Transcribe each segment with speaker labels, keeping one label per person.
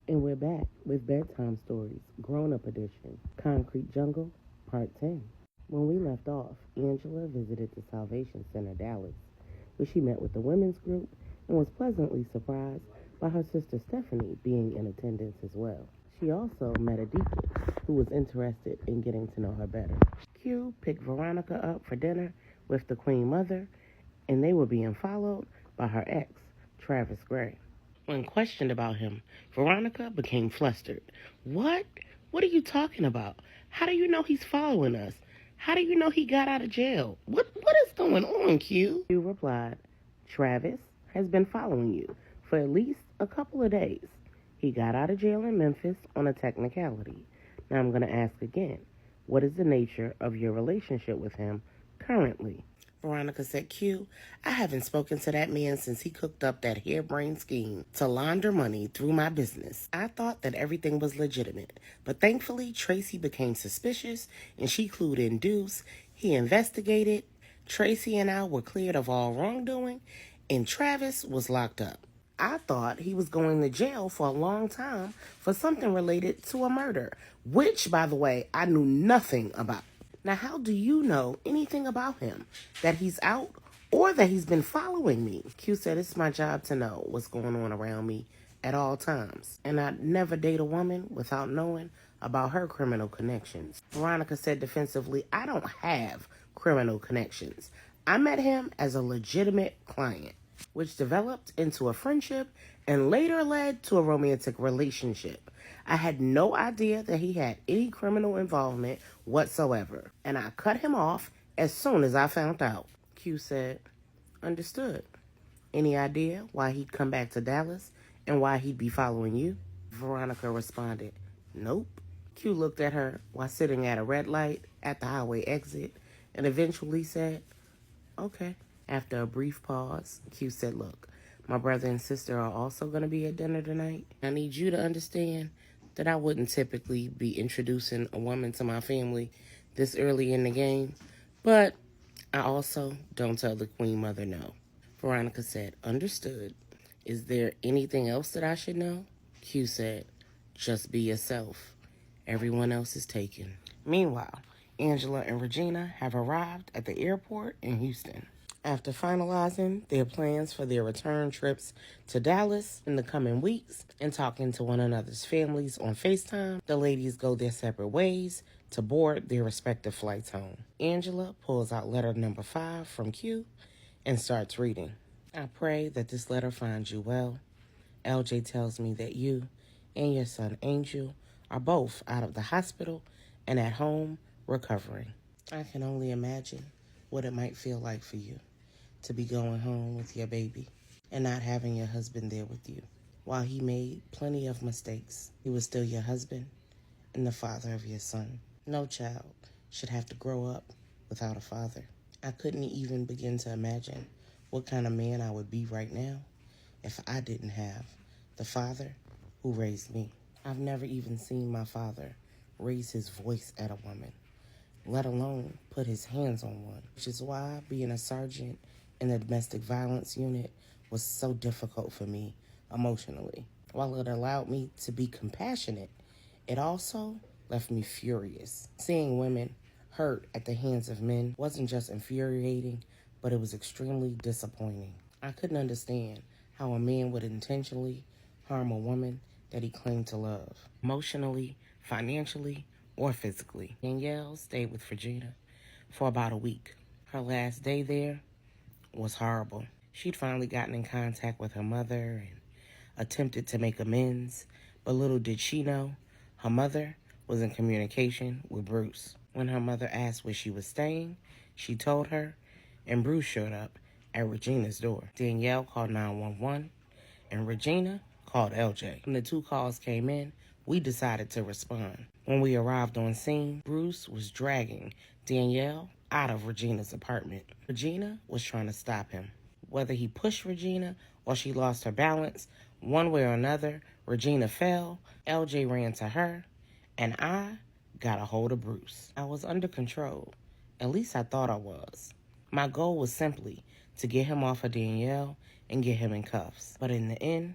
Speaker 1: And we're back with Bedtime Stories, Grownup Edition, Concrete Jungle, Part 10. When we left off, Angela visited the Salvation Center, Dallas, where she met with the women's group and was pleasantly surprised by her sister Stephanie being in attendance as well. She also met a deacon who was interested in getting to know her better. Q picked Veronica up for dinner with the Queen Mother, and they were being followed by her ex, Travis Gray. When questioned about him, Veronica became flustered. What? What are you talking about? How do you know he's following us? How do you know he got out of jail? What is going on, Q? Q replied, Travis has been following you for at least a couple of days. He got out of jail in Memphis on a technicality. Now I'm going to ask again, what is the nature of your relationship with him currently? Veronica said, Q, I haven't spoken to that man since he cooked up that harebrained scheme to launder money through my business. I thought that everything was legitimate, but thankfully Tracy became suspicious and she clued in Deuce. He investigated. Tracy and I were cleared of all wrongdoing, and Travis was locked up. I thought he was going to jail for a long time for something related to a murder, which, by the way, I knew nothing about. Now, how do you know anything about him? That he's out or that he's been following me? Q said, it's my job to know what's going on around me at all times. And I'd never date a woman without knowing about her criminal connections. Veronica said defensively, I don't have criminal connections. I met him as a legitimate client, which developed into a friendship and later led to a romantic relationship. I had no idea that he had any criminal involvement whatsoever, and I cut him off as soon as I found out. Q said, understood. Any idea why he'd come back to Dallas and why he'd be following you? Veronica responded, nope. Q looked at her while sitting at a red light at the highway exit and eventually said, okay. After a brief pause, Q said, look, my brother and sister are also going to be at dinner tonight. I need you to understand that I wouldn't typically be introducing a woman to my family this early in the game, but I also don't tell the Queen Mother no. Veronica said, understood. Is there anything else that I should know? Q said, just be yourself. Everyone else is taken. Meanwhile, Angela and Regina have arrived at the airport in Houston. After finalizing their plans for their return trips to Dallas in the coming weeks and talking to one another's families on FaceTime, the ladies go their separate ways to board their respective flights home. Angela pulls out letter number 5 from Q and starts reading. I pray that this letter finds you well. LJ tells me that you and your son Angel are both out of the hospital and at home recovering. I can only imagine what it might feel like for you to be going home with your baby and not having your husband there with you. While he made plenty of mistakes, he was still your husband and the father of your son. No child should have to grow up without a father. I couldn't even begin to imagine what kind of man I would be right now if I didn't have the father who raised me. I've never even seen my father raise his voice at a woman, let alone put his hands on one, which is why being a sergeant in the domestic violence unit was so difficult for me emotionally. While it allowed me to be compassionate, it also left me furious. Seeing women hurt at the hands of men wasn't just infuriating, but it was extremely disappointing. I couldn't understand how a man would intentionally harm a woman that he claimed to love, emotionally, financially, or physically. Danielle stayed with Regina for about a week. Her last day there was horrible. She'd finally gotten in contact with her mother and attempted to make amends, but little did she know, her mother was in communication with Bruce. When her mother asked where she was staying, she told her, and Bruce showed up at Regina's door. Danielle called 911, and Regina called LJ. When the 2 calls came in, we decided to respond. When we arrived on scene, Bruce was dragging Danielle out of Regina's apartment. Regina was trying to stop him. Whether he pushed Regina or she lost her balance, one way or another, Regina fell, LJ ran to her, and I got a hold of Bruce. I was under control. At least I thought I was. My goal was simply to get him off of Danielle and get him in cuffs. But in the end,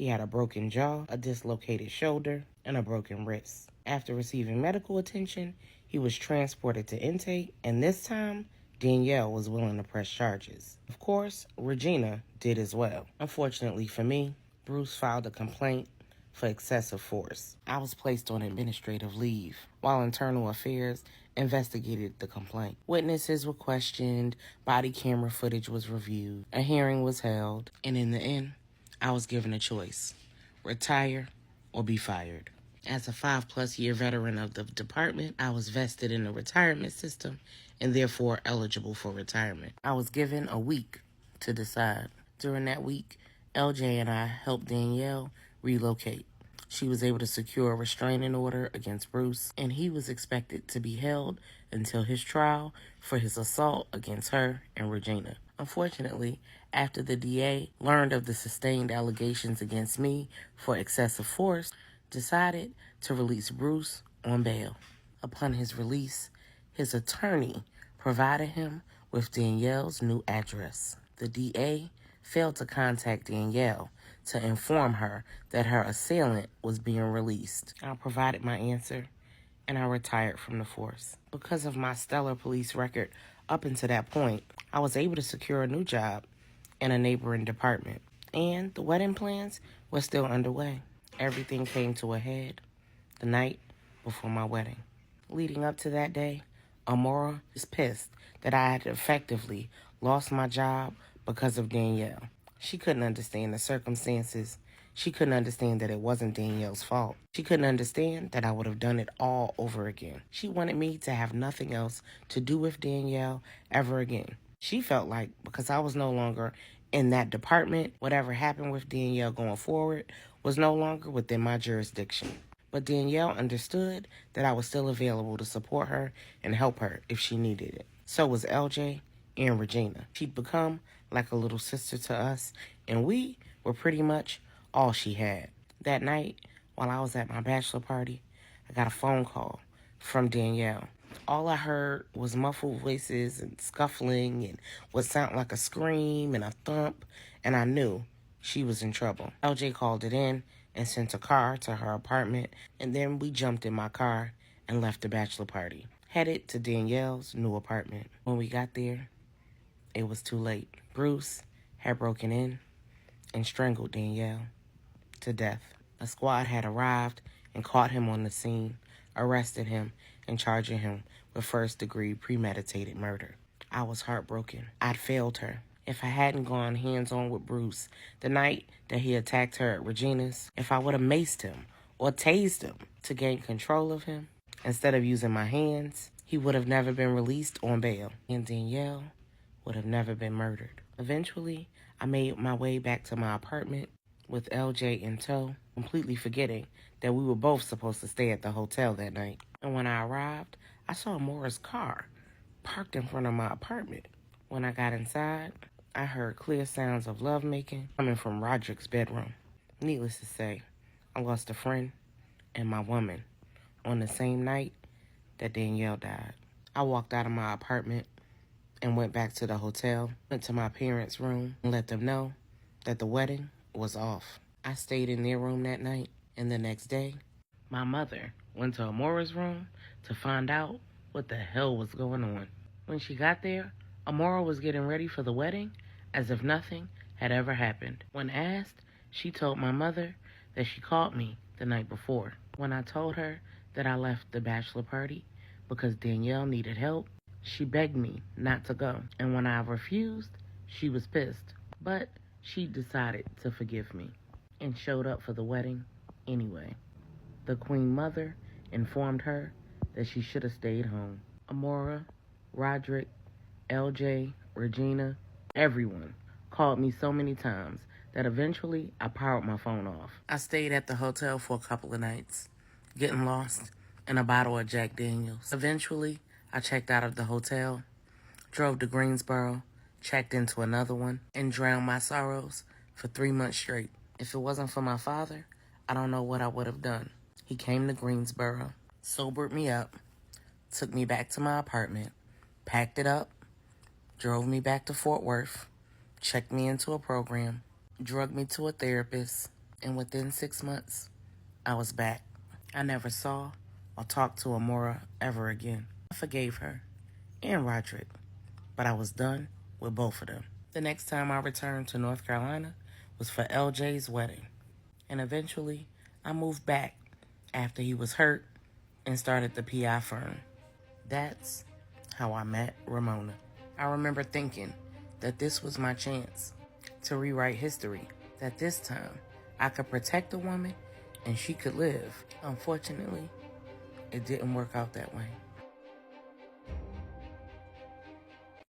Speaker 1: He had a broken jaw, a dislocated shoulder, and a broken wrist. After receiving medical attention, he was transported to intake, and this time, Danielle was willing to press charges. Of course, Regina did as well. Unfortunately for me, Bruce filed a complaint for excessive force. I was placed on administrative leave while Internal Affairs investigated the complaint. Witnesses were questioned, body camera footage was reviewed, a hearing was held, and in the end, I was given a choice: retire or be fired. As a 5+ year veteran of the department, I was vested in the retirement system and therefore eligible for retirement. I was given a week to decide. During that week, LJ and I helped Danielle relocate. She was able to secure a restraining order against Bruce, and he was expected to be held until his trial for his assault against her and Regina. Unfortunately, after the DA learned of the sustained allegations against me for excessive force, decided to release Bruce on bail. Upon his release, his attorney provided him with Danielle's new address. The DA failed to contact Danielle to inform her that her assailant was being released. I provided my answer, and I retired from the force. Because of my stellar police record up until that point, I was able to secure a new job in a neighboring department, and the wedding plans were still underway. Everything came to a head the night before my wedding. Leading up to that day, Amora was pissed that I had effectively lost my job because of Danielle. She couldn't understand the circumstances. She couldn't understand that it wasn't Danielle's fault. She couldn't understand that I would have done it all over again. She wanted me to have nothing else to do with Danielle ever again. She felt like because I was no longer in that department, whatever happened with Danielle going forward was no longer within my jurisdiction. But Danielle understood that I was still available to support her and help her if she needed it. So was LJ and Regina. She'd become like a little sister to us, and we were pretty much all she had. That night, while I was at my bachelor party, I got a phone call from Danielle. All I heard was muffled voices and scuffling and what sounded like a scream and a thump, and I knew she was in trouble. LJ called it in and sent a car to her apartment, and then we jumped in my car and left the bachelor party, headed to Danielle's new apartment. When we got there, it was too late. Bruce had broken in and strangled Danielle to death. A squad had arrived and caught him on the scene, arrested him, and charging him with first-degree premeditated murder. I was heartbroken. I'd failed her. If I hadn't gone hands-on with Bruce the night that he attacked her at Regina's, if I would have maced him or tased him to gain control of him, instead of using my hands, he would have never been released on bail, and Danielle would have never been murdered. Eventually, I made my way back to my apartment with LJ in tow, completely forgetting that we were both supposed to stay at the hotel that night. And when I arrived, I saw Maura's car parked in front of my apartment. When I got inside, I heard clear sounds of lovemaking coming from Roderick's bedroom. Needless to say, I lost a friend and my woman on the same night that Danielle died. I walked out of my apartment and went back to the hotel, went to my parents' room, and let them know that the wedding was off. I stayed in their room that night, and the next day, my mother went to Amora's room to find out what the hell was going on. When she got there, Amora was getting ready for the wedding as if nothing had ever happened. When asked, she told my mother that she called me the night before. When I told her that I left the bachelor party because Danielle needed help, she begged me not to go. And when I refused, she was pissed. But she decided to forgive me and showed up for the wedding anyway. The Queen Mother informed her that she should have stayed home. Amora, Roderick, LJ, Regina, everyone called me so many times that eventually I powered my phone off. I stayed at the hotel for a couple of nights, getting lost in a bottle of Jack Daniels. Eventually, I checked out of the hotel, drove to Greensboro, checked into another one, and drowned my sorrows for 3 months straight. If it wasn't for my father, I don't know what I would have done. He came to Greensboro, sobered me up, took me back to my apartment, packed it up, drove me back to Fort Worth, checked me into a program, drugged me to a therapist, And within 6 months, I was back. I never saw or talked to Amora ever again. I forgave her and Roderick, but I was done with both of them. The next time I returned to North Carolina was for LJ's wedding. And eventually, I moved back after he was hurt and started the PI firm. That's how I met Ramona. I remember thinking that this was my chance to rewrite history, that this time I could protect a woman and she could live. Unfortunately, it didn't work out that way.